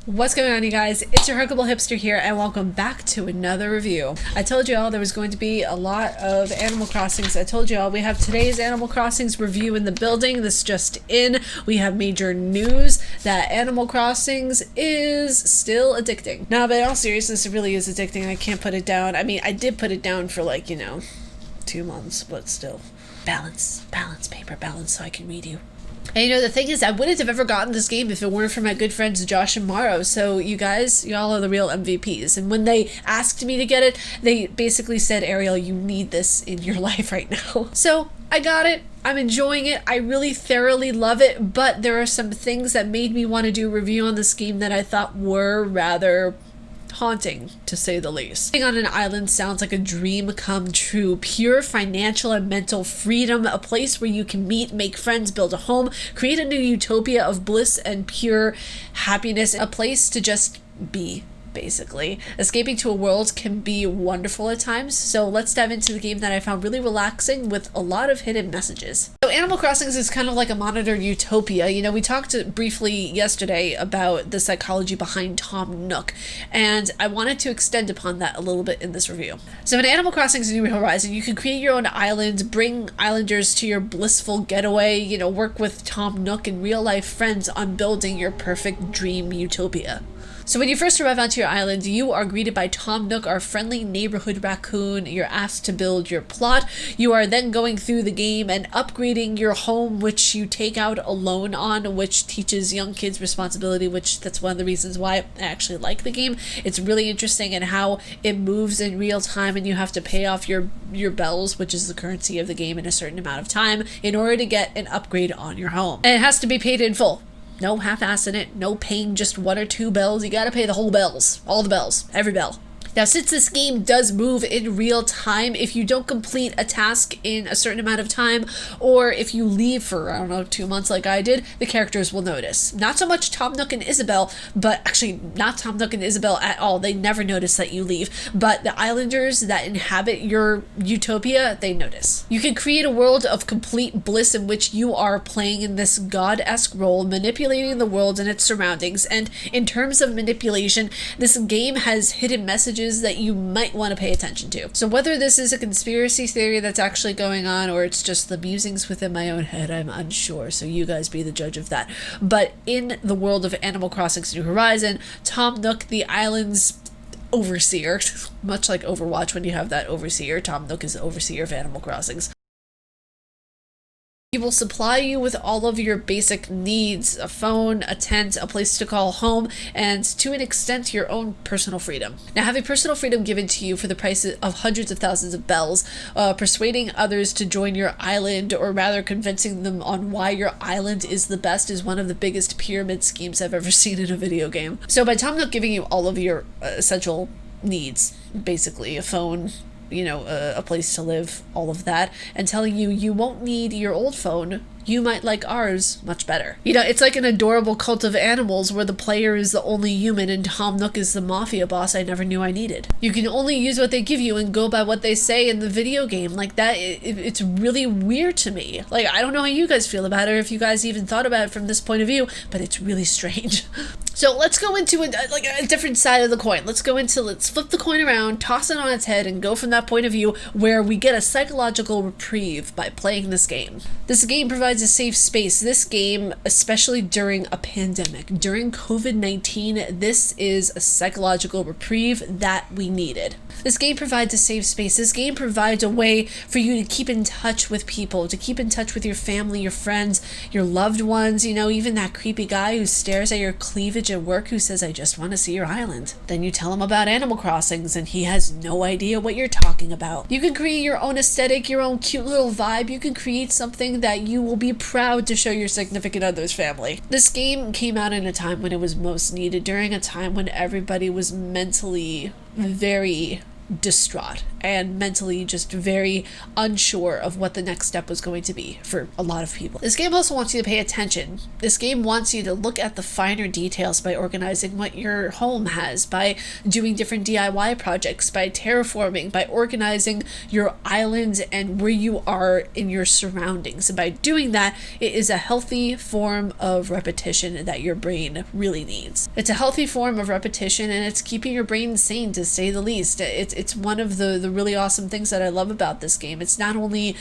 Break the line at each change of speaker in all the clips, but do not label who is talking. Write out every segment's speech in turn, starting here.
What's going on, you guys? It's your Huggable Hipster here, and welcome back to another review. I told you all there was going to be a lot of Animal Crossings. I told you all we have today's Animal Crossings review in the building. This just in. We have major news that Animal Crossings is still addicting. Now, but in all seriousness, it really is addicting. I can't put it down. I mean, I did put it down for 2 months, but still. Balance, paper balance, so I can read you. And the thing is, I wouldn't have ever gotten this game if it weren't for my good friends Josh and Morrow. So you guys, y'all are the real MVPs. And when they asked me to get it, they basically said, Ariel, you need this in your life right now. So I got it. I'm enjoying it. I really thoroughly love it. But there are some things that made me want to do a review on this game that I thought were rather haunting, to say the least. Living on an island sounds like a dream come true. Pure financial and mental freedom, a place where you can meet, make friends, build a home, create a new utopia of bliss and pure happiness, a place to just be. Basically, escaping to a world can be wonderful at times, so let's dive into the game that I found really relaxing with a lot of hidden messages. So Animal Crossings is kind of like a monitored utopia. We talked briefly yesterday about the psychology behind Tom Nook, and I wanted to extend upon that a little bit in this review. So in Animal Crossing's New Horizon, you can create your own island, bring islanders to your blissful getaway, work with Tom Nook and real-life friends on building your perfect dream utopia. So when you first arrive onto your island, you are greeted by Tom Nook, our friendly neighborhood raccoon. You're asked to build your plot. You are then going through the game and upgrading your home, which you take out a loan on, which teaches young kids responsibility, which that's one of the reasons why I actually like the game. It's really interesting in how it moves in real time, and you have to pay off your bells, which is the currency of the game, in a certain amount of time in order to get an upgrade on your home. And it has to be paid in full. No half-assing it, no paying just 1 or 2 bells. You gotta pay the whole bells. All the bells. Every bell. Now, since this game does move in real time, if you don't complete a task in a certain amount of time, or if you leave for, 2 months like I did, the characters will notice. Not so much Tom Nook and Isabelle, but actually not Tom Nook and Isabelle at all. They never notice that you leave. But the islanders that inhabit your utopia, they notice. You can create a world of complete bliss in which you are playing in this god-esque role, manipulating the world and its surroundings. And in terms of manipulation, this game has hidden messages that you might want to pay attention to. So whether this is a conspiracy theory that's actually going on, or it's just the musings within my own head, I'm unsure, so you guys be the judge of that. But in the world of Animal Crossing's New Horizon, Tom Nook, the island's overseer, much like Overwatch when you have that overseer, Tom Nook is the overseer of Animal Crossings. He will supply you with all of your basic needs, a phone, a tent, a place to call home, and to an extent, your own personal freedom. Now, having personal freedom given to you for the price of hundreds of thousands of bells, persuading others to join your island, or rather convincing them on why your island is the best, is one of the biggest pyramid schemes I've ever seen in a video game. So by Tom Nook giving you all of your essential needs, basically a phone, a place to live, all of that, and telling you won't need your old phone, you might like ours much better. It's like an adorable cult of animals where the player is the only human and Tom Nook is the mafia boss I never knew I needed. You can only use what they give you and go by what they say in the video game. Like that, it's really weird to me. I don't know how you guys feel about it, or if you guys even thought about it from this point of view, but it's really strange. So let's go into a different side of the coin. Let's flip the coin around, toss it on its head, and go from that point of view where we get a psychological reprieve by playing this game. This game provides a safe space. This game, especially during a pandemic, during COVID-19, this is a psychological reprieve that we needed. This game provides a safe space. This game provides a way for you to keep in touch with people, to keep in touch with your family, your friends, your loved ones, even that creepy guy who stares at your cleavage at work who says, I just want to see your island. Then you tell him about Animal Crossings and he has no idea what you're talking about. You can create your own aesthetic, your own cute little vibe. You can create something that you will be proud to show your significant other's family. This game came out in a time when it was most needed, during a time when everybody was mentally very distraught and mentally just very unsure of what the next step was going to be for a lot of people. This game also wants you to pay attention. This game wants you to look at the finer details by organizing what your home has, by doing different DIY projects, by terraforming, by organizing your islands and where you are in your surroundings. And by doing that, it is a healthy form of repetition that your brain really needs. It's a healthy form of repetition, and it's keeping your brain sane, to say the least. It's one of the really awesome things that I love about this game. It's not only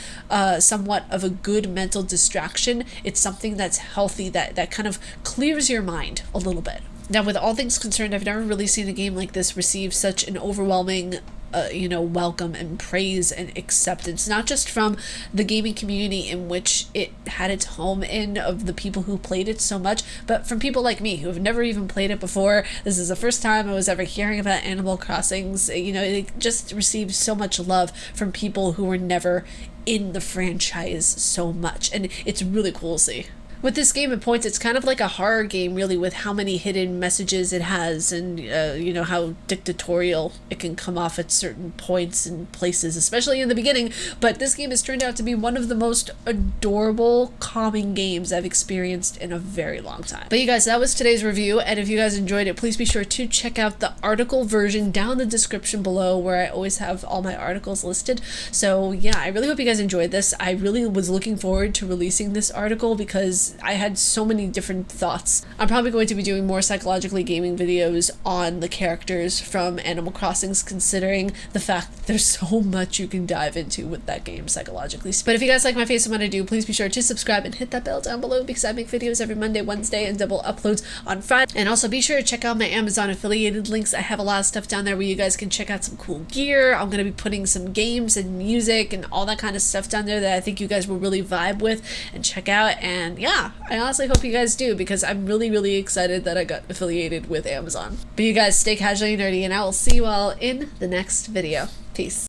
somewhat of a good mental distraction, it's something that's healthy, that kind of clears your mind a little bit. Now, with all things concerned, I've never really seen a game like this receive such an overwhelming welcome and praise and acceptance, not just from the gaming community in which it had its home in, of the people who played it so much, but from people like me who have never even played it before. This is the first time I was ever hearing about Animal Crossings. It just received so much love from people who were never in the franchise so much, and it's really cool to see. With this game, at points, it's kind of like a horror game, really, with how many hidden messages it has, and how dictatorial it can come off at certain points and places, especially in the beginning. But this game has turned out to be one of the most adorable, calming games I've experienced in a very long time. But you guys, that was today's review, and if you guys enjoyed it, please be sure to check out the article version down in the description below, where I always have all my articles listed. So yeah, I really hope you guys enjoyed this. I really was looking forward to releasing this article because I had so many different thoughts. I'm probably going to be doing more psychologically gaming videos on the characters from Animal Crossings, considering the fact that there's so much you can dive into with that game psychologically. But if you guys like my face and what I do, please be sure to subscribe and hit that bell down below, because I make videos every Monday, Wednesday, and double uploads on Friday. And also be sure to check out my Amazon affiliated links. I have a lot of stuff down there where you guys can check out some cool gear. I'm going to be putting some games and music and all that kind of stuff down there that I think you guys will really vibe with and check out. And yeah, I honestly hope you guys do, because I'm really, really excited that I got affiliated with Amazon. But you guys stay casually nerdy, and I will see you all in the next video. Peace.